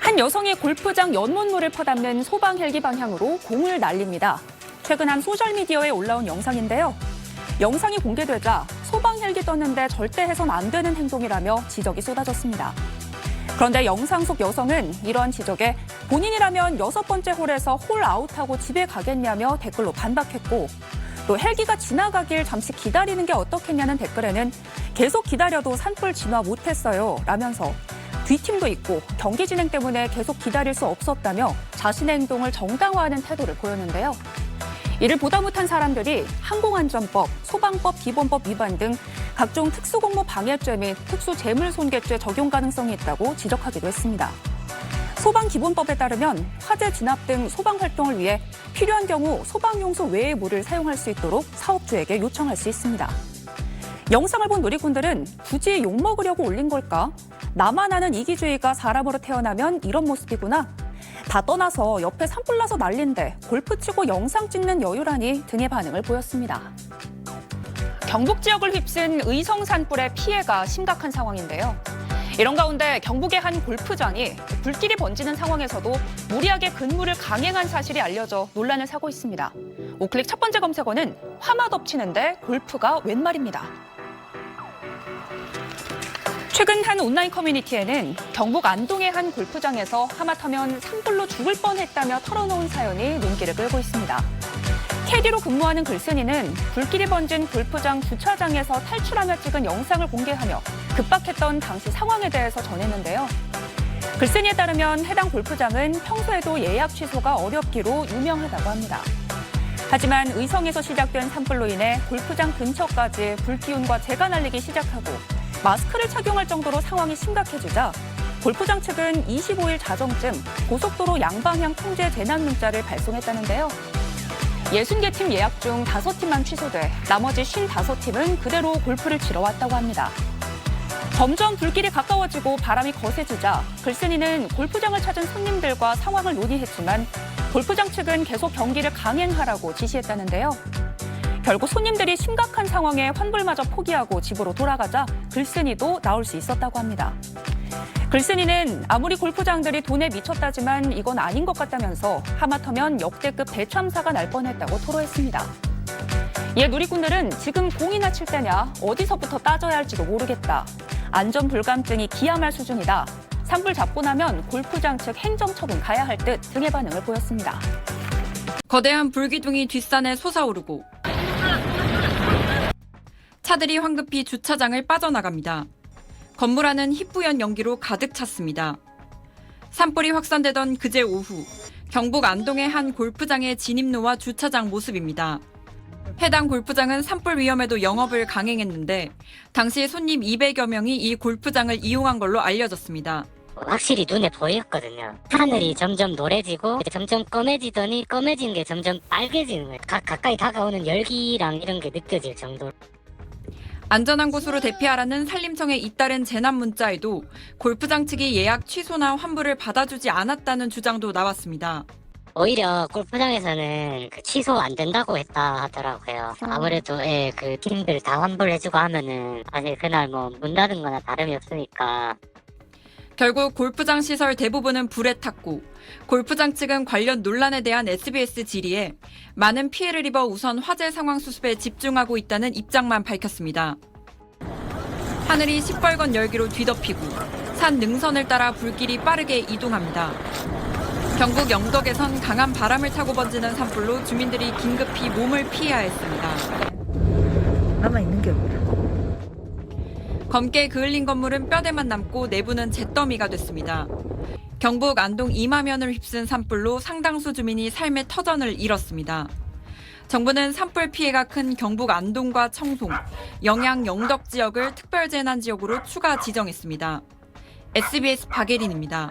한 여성이 골프장 연못물을 퍼담는 소방 헬기 방향으로 공을 날립니다. 최근 한 소셜미디어에 올라온 영상인데요. 영상이 공개되자 소방 헬기 떴는데 절대 해선 안 되는 행동이라며 지적이 쏟아졌습니다. 그런데 영상 속 여성은 이러한 지적에 본인이라면 6번째 홀에서 홀 아웃하고 집에 가겠냐며 댓글로 반박했고, 또 헬기가 지나가길 잠시 기다리는 게 어떻겠냐는 댓글에는 계속 기다려도 산불 진화 못했어요 라면서 뒷팀도 있고 경기 진행 때문에 계속 기다릴 수 없었다며 자신의 행동을 정당화하는 태도를 보였는데요. 이를 보다 못한 사람들이 항공안전법, 소방법 기본법 위반 등 각종 특수공무 방해죄 및 특수재물손괴죄 적용 가능성이 있다고 지적하기도 했습니다. 소방기본법에 따르면 화재 진압 등 소방활동을 위해 필요한 경우 소방용소 외의 물을 사용할 수 있도록 사업주에게 요청할 수 있습니다. 영상을 본 누리꾼들은 굳이 욕먹으려고 올린 걸까? 나만 아는 이기주의가 사람으로 태어나면 이런 모습이구나. 다 떠나서 옆에 산불 나서 난린데 골프 치고 영상 찍는 여유라니 등의 반응을 보였습니다. 경북 지역을 휩쓴 의성 산불의 피해가 심각한 상황인데요. 이런 가운데 경북의 한 골프장이 불길이 번지는 상황에서도 무리하게 근무를 강행한 사실이 알려져 논란을 사고 있습니다. 오클릭 첫 번째 검색어는 화마 덮치는데 골프가 웬 말입니다. 최근 한 온라인 커뮤니티에는 경북 안동의 한 골프장에서 하마터면 산불로 죽을 뻔했다며 털어놓은 사연이 눈길을 끌고 있습니다. 캐디로 근무하는 글쓴이는 불길이 번진 골프장 주차장에서 탈출하며 찍은 영상을 공개하며 급박했던 당시 상황에 대해서 전했는데요. 글쓴이에 따르면 해당 골프장은 평소에도 예약 취소가 어렵기로 유명하다고 합니다. 하지만 의성에서 시작된 산불로 인해 골프장 근처까지 불기운과 재가 날리기 시작하고 마스크를 착용할 정도로 상황이 심각해지자 골프장 측은 25일 자정쯤 고속도로 양방향 통제 재난 문자를 발송했다는데요. 60개 팀 예약 중 5팀만 취소돼 나머지 55팀은 그대로 골프를 치러 왔다고 합니다. 점점 불길이 가까워지고 바람이 거세지자 글쓴이는 골프장을 찾은 손님들과 상황을 논의했지만 골프장 측은 계속 경기를 강행하라고 지시했다는데요. 결국 손님들이 심각한 상황에 환불마저 포기하고 집으로 돌아가자 글쓴이도 나올 수 있었다고 합니다. 글쓴이는 아무리 골프장들이 돈에 미쳤다지만 이건 아닌 것 같다면서 하마터면 역대급 대참사가 날 뻔했다고 토로했습니다. 이에 누리꾼들은 지금 공이나 칠 때냐, 어디서부터 따져야 할지도 모르겠다. 안전 불감증이 기함할 수준이다. 산불 잡고 나면 골프장 측 행정처분 가야 할 듯 등의 반응을 보였습니다. 거대한 불기둥이 뒷산에 솟아오르고 차들이 황급히 주차장을 빠져나갑니다. 건물 안은 희뿌연 연기로 가득 찼습니다. 산불이 확산되던 그제 오후, 경북 안동의 한 골프장의 진입로와 주차장 모습입니다. 해당 골프장은 산불 위험에도 영업을 강행했는데 당시 손님 200여 명이 이 골프장을 이용한 걸로 알려졌습니다. 확실히 눈에 보였거든요. 하늘이 점점 노래지고 점점 검해지더니 검해진 게 점점 빨개지는 거예요. 가까이 다가오는 열기랑 이런 게 느껴질 정도로. 안전한 곳으로 대피하라는 산림청의 잇따른 재난 문자에도 골프장 측이 예약 취소나 환불을 받아주지 않았다는 주장도 나왔습니다. 오히려 골프장에서는 취소 안 된다고 했다 하더라고요. 아무래도 그 팀들 다 환불해주고 하면은 사실 그날 뭐 문 닫은 거나 다름이 없으니까. 결국 골프장 시설 대부분은 불에 탔고 골프장 측은 관련 논란에 대한 SBS 질의에 많은 피해를 입어 우선 화재 상황 수습에 집중하고 있다는 입장만 밝혔습니다. 하늘이 시뻘건 열기로 뒤덮이고 산 능선을 따라 불길이 빠르게 이동합니다. 경북 영덕에선 강한 바람을 타고 번지는 산불로 주민들이 긴급히 몸을 피해야 했습니다. 남아있는 게 없다. 검게 그을린 건물은 뼈대만 남고 내부는 잿더미가 됐습니다. 경북 안동 이마면을 휩쓴 산불로 상당수 주민이 삶의 터전을 잃었습니다. 정부는 산불 피해가 큰 경북 안동과 청송, 영양 영덕 지역을 특별재난지역으로 추가 지정했습니다. SBS 박예린입니다.